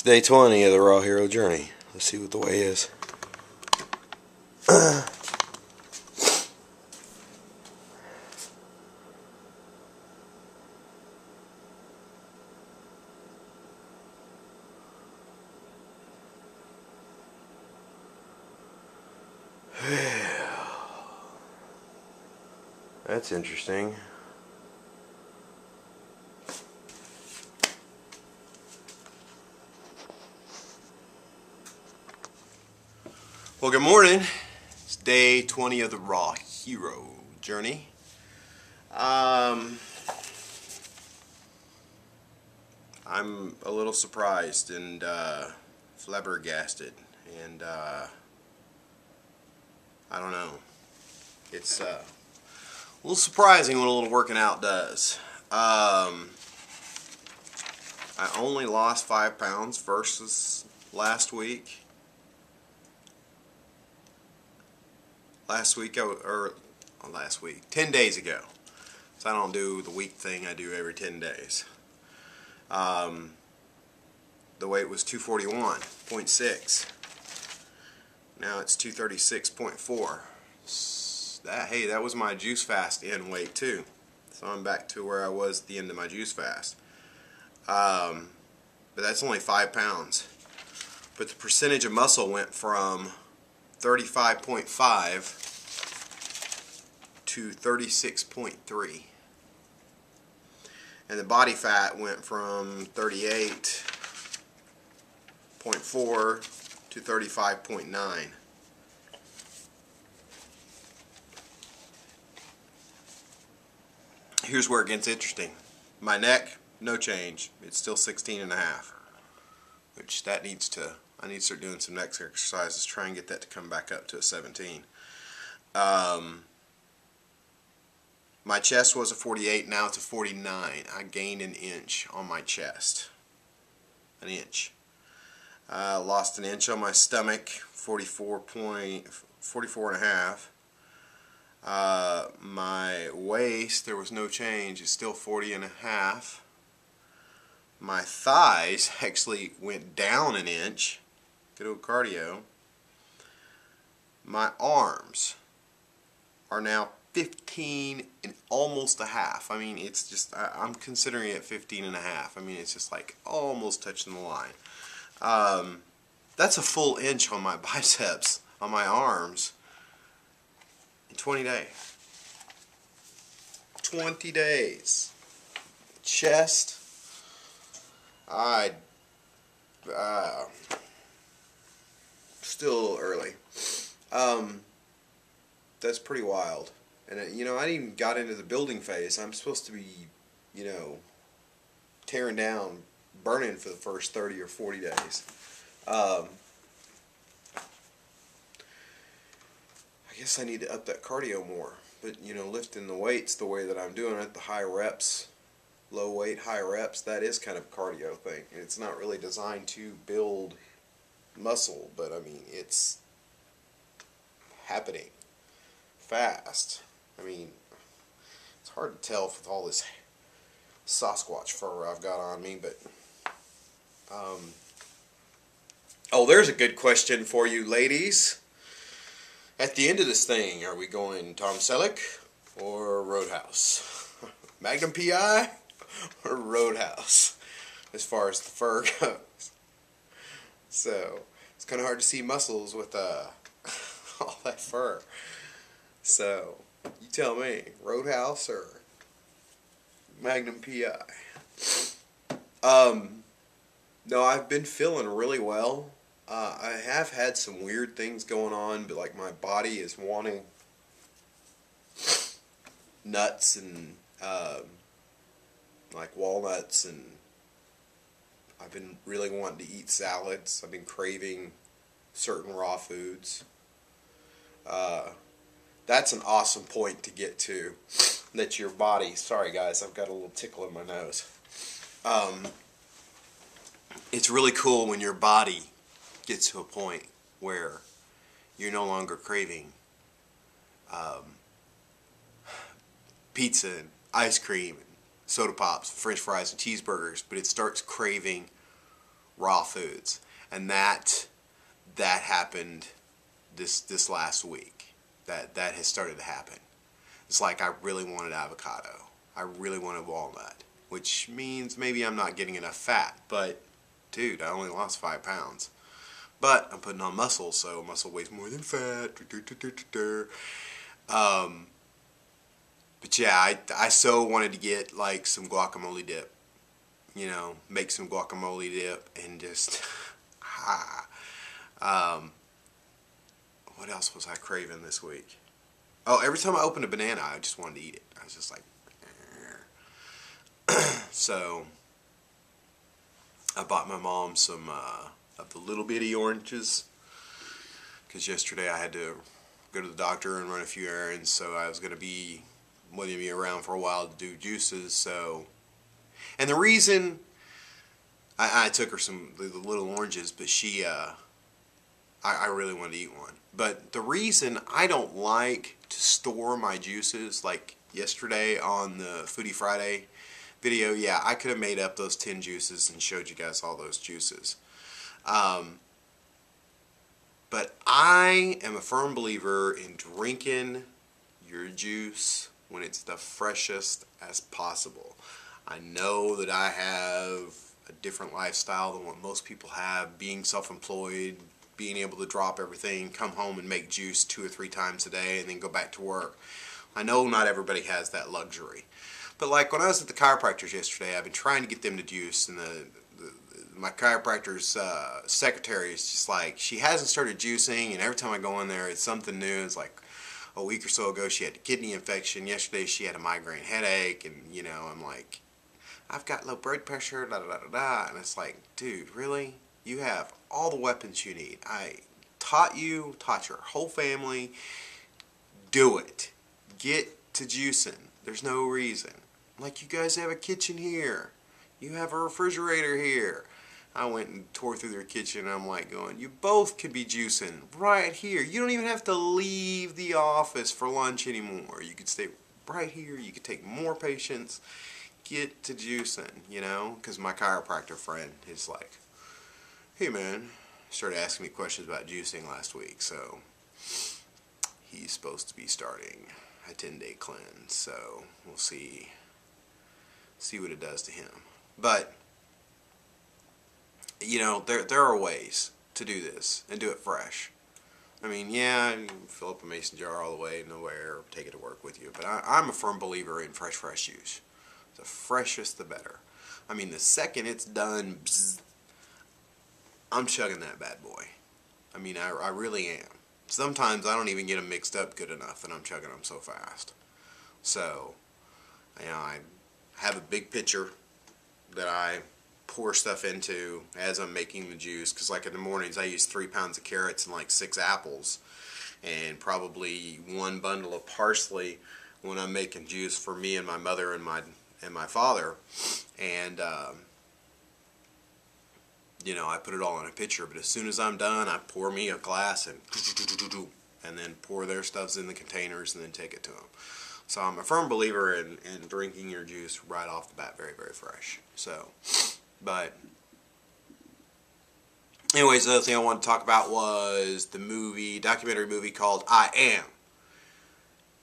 Day 20 of the Raw Hero Journey. Let's see what the way is. That's interesting. Well, good morning. It's day 20 of the Raw Hero Journey. I'm a little surprised and flabbergasted, and I don't know. It's a little surprising what a little working out does. I only lost 5 pounds versus last week. Last week, 10 days ago. So I don't do the week thing, I do every 10 days. The weight was 241.6. Now it's 236.4. Hey, that was my juice fast end weight too. So I'm back to where I was at the end of my juice fast. But that's only 5 pounds. But the percentage of muscle went from 35.5 to 36.3, and the body fat went from 38.4 to 35.9. Here's where it gets interesting. My neck, no change. It's still 16.5, which I need to start doing some neck exercises, try and get that to come back up to a 17. My chest was a 48, now it's a 49. I gained an inch on my chest. An inch. Lost an inch on my stomach, 44.5. My waist, there was no change, it's still 40.5. My thighs actually went down an inch. Good old cardio. My arms are now 15 and almost a half. I mean, it's just, I'm considering it 15.5. I mean, it's just like almost touching the line. That's a full inch on my biceps, on my arms, in 20 days. 20 days. Chest, still early. That's pretty wild. And I didn't even got into the building phase. I'm supposed to be, tearing down, burning for the first 30 or 40 days. I guess I need to up that cardio more. But, lifting the weights the way that I'm doing it, the high reps, low weight, high reps, that is kind of a cardio thing. It's not really designed to build muscle, but I mean, it's happening fast. I mean, it's hard to tell with all this Sasquatch fur I've got on me, but oh, there's a good question for you ladies. At the end of this thing, are we going Tom Selleck or Roadhouse? Magnum PI or Roadhouse, as far as the fur goes? So it's kind of hard to see muscles with all that fur. So you tell me, Roadhouse or Magnum PI? No, I've been feeling really well. I have had some weird things going on, but like my body is wanting nuts and like walnuts, and I've been really wanting to eat salads. I've been craving certain raw foods. That's an awesome point to get to, that your body, sorry guys, I've got a little tickle in my nose. It's really cool when your body gets to a point where you're no longer craving pizza and ice cream and soda pops, french fries and cheeseburgers, but it starts craving raw foods, and that happened this last week. That has started to happen. It's like I really wanted avocado. I really wanted walnut, which means maybe I'm not getting enough fat. But dude, I only lost 5 pounds. But I'm putting on muscle, so muscle weighs more than fat. But yeah, I so wanted to get like some guacamole dip. You know, make some guacamole dip and just what else was I craving this week? Oh, every time I opened a banana, I just wanted to eat it. I was just like, so I bought my mom some of the little bitty oranges because yesterday I had to go to the doctor and run a few errands, so I was going to be around for a while to do juices. So, and the reason I took her some the little oranges, but she I really wanted to eat one. But the reason I don't like to store my juices, like yesterday on the Foodie Friday video, yeah, I could have made up those 10 juices and showed you guys all those juices. But I am a firm believer in drinking your juice when it's the freshest as possible. I know that I have a different lifestyle than what most people have, being self-employed, being able to drop everything, come home and make juice 2 or 3 times a day and then go back to work. I know not everybody has that luxury. But like when I was at the chiropractor's yesterday, I've been trying to get them to juice, and my chiropractor's secretary is just like, she hasn't started juicing, and every time I go in there it's something new. It's like a week or so ago she had a kidney infection, yesterday she had a migraine headache, and you know, I'm like, I've got low blood pressure, da da da da da, and it's like, dude, really? You have all the weapons you need. I taught you, taught your whole family, do it. Get to juicing. There's no reason. Like, you guys have a kitchen here. You have a refrigerator here. I went and tore through their kitchen, and I'm like going, you both could be juicing right here. You don't even have to leave the office for lunch anymore. You could stay right here. You could take more patients. Get to juicing, you know? Because my chiropractor friend is like, hey man, started asking me questions about juicing last week, so he's supposed to be starting a 10-day cleanse, so we'll see what it does to him. But you know, there are ways to do this and do it fresh. I mean, yeah, you can fill up a mason jar all the way nowhere, take it to work with you, but I'm a firm believer in fresh juice. The freshest the better. I mean, the second it's done, bzz, I'm chugging that bad boy. I mean, I really am. Sometimes I don't even get them mixed up good enough, and I'm chugging them so fast. So, you know, I have a big pitcher that I pour stuff into as I'm making the juice, because like in the mornings I use 3 pounds of carrots and like 6 apples and probably 1 bundle of parsley when I'm making juice for me and my mother and my father. And you know, I put it all in a pitcher, but as soon as I'm done, I pour me a glass and then pour their stuffs in the containers and then take it to them. So I'm a firm believer in drinking your juice right off the bat, very, very fresh. So, but anyways, the other thing I wanted to talk about was the documentary movie called I Am.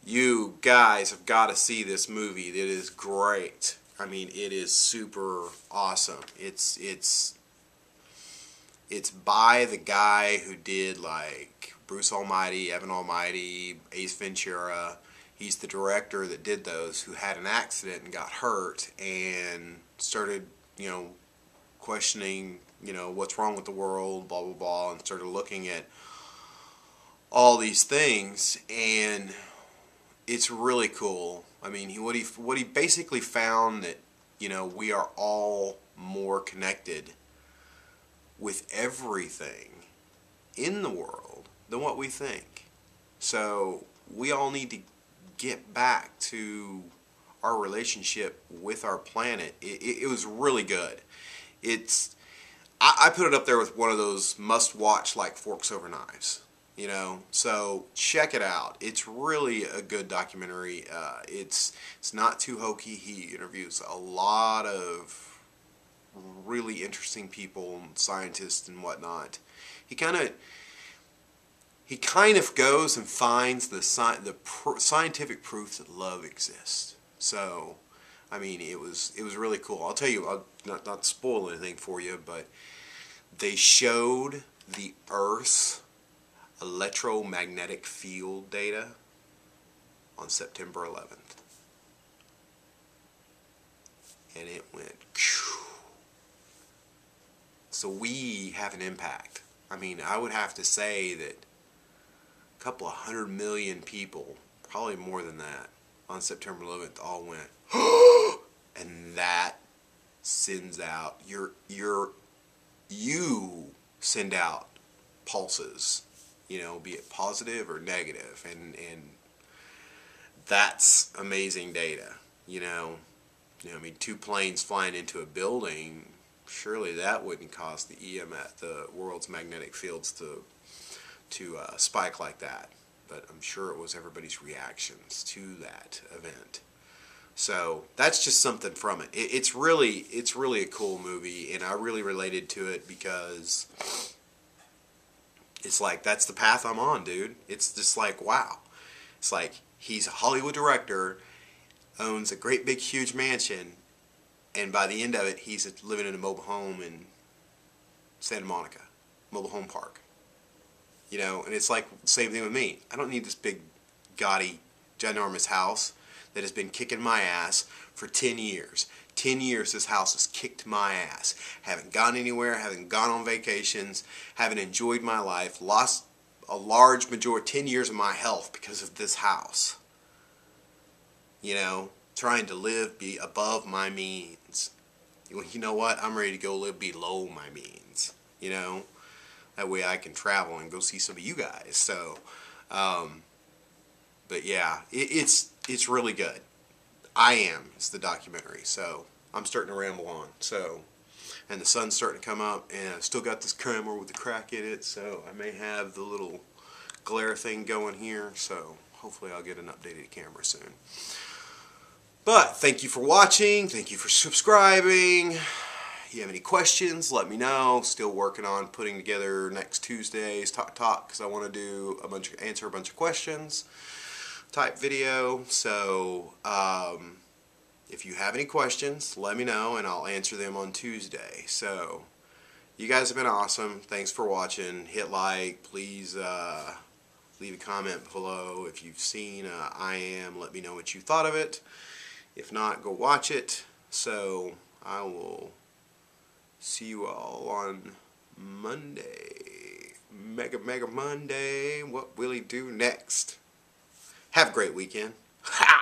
You guys have got to see this movie. It is great. I mean, it is super awesome. It's by the guy who did like Bruce Almighty, Evan Almighty, Ace Ventura. He's the director that did those, who had an accident and got hurt and started, you know, questioning, you know, what's wrong with the world, blah, blah, blah, and started looking at all these things, and it's really cool. I mean, what he basically found that, you know, we are all more connected with everything in the world than what we think. So we all need to get back to our relationship with our planet. It was really good. I put it up there with one of those must-watch like Forks Over Knives. You know, so check it out. It's really a good documentary. It's not too hokey. He interviews a lot of really interesting people, scientists and whatnot. He kind of goes and finds the scientific proof that love exists. So, I mean, it was really cool. I'll tell you, I'll not spoil anything for you, but they showed the Earth's electromagnetic field data on September 11th. And it went, phew. So we have an impact. I mean, I would have to say that a couple of 100 million people, probably more than that, on September 11th all went, and that sends out, you send out pulses, you know, be it positive or negative, and that's amazing data, you know. I mean, 2 planes flying into a building, surely that wouldn't cause the EMF, the world's magnetic fields, to spike like that. But I'm sure it was everybody's reactions to that event. So that's just something from it. It's really a cool movie, and I really related to it because it's like, that's the path I'm on, dude. It's just like, wow. It's like, he's a Hollywood director, owns a great big huge mansion, and by the end of it he's living in a mobile home in Santa Monica, mobile home park, you know. And it's like the same thing with me. I don't need this big gaudy ginormous house that has been kicking my ass for 10 years. 10 years this house has kicked my ass. Haven't gone anywhere, haven't gone on vacations, haven't enjoyed my life, lost a large majority, 10 years of my health because of this house. You know, trying to live be above my means. You know what? I'm ready to go live below my means. You know, that way I can travel and go see some of you guys. So, but yeah, it's really good. I Am is the documentary. So I'm starting to ramble on. So, and the sun's starting to come up, and I've still got this camera with the crack in it. So I may have the little glare thing going here. So hopefully I'll get an updated camera soon. But thank you for watching. Thank you for subscribing. If you have any questions, let me know. Still working on putting together next Tuesday's Talk because I want to do answer a bunch of questions type video. So if you have any questions, let me know and I'll answer them on Tuesday. So you guys have been awesome. Thanks for watching. Hit like. Please leave a comment below. If you've seen I Am, let me know what you thought of it. If not, go watch it. So I will see you all on Monday. Mega Monday. What will he do next? Have a great weekend. Ha!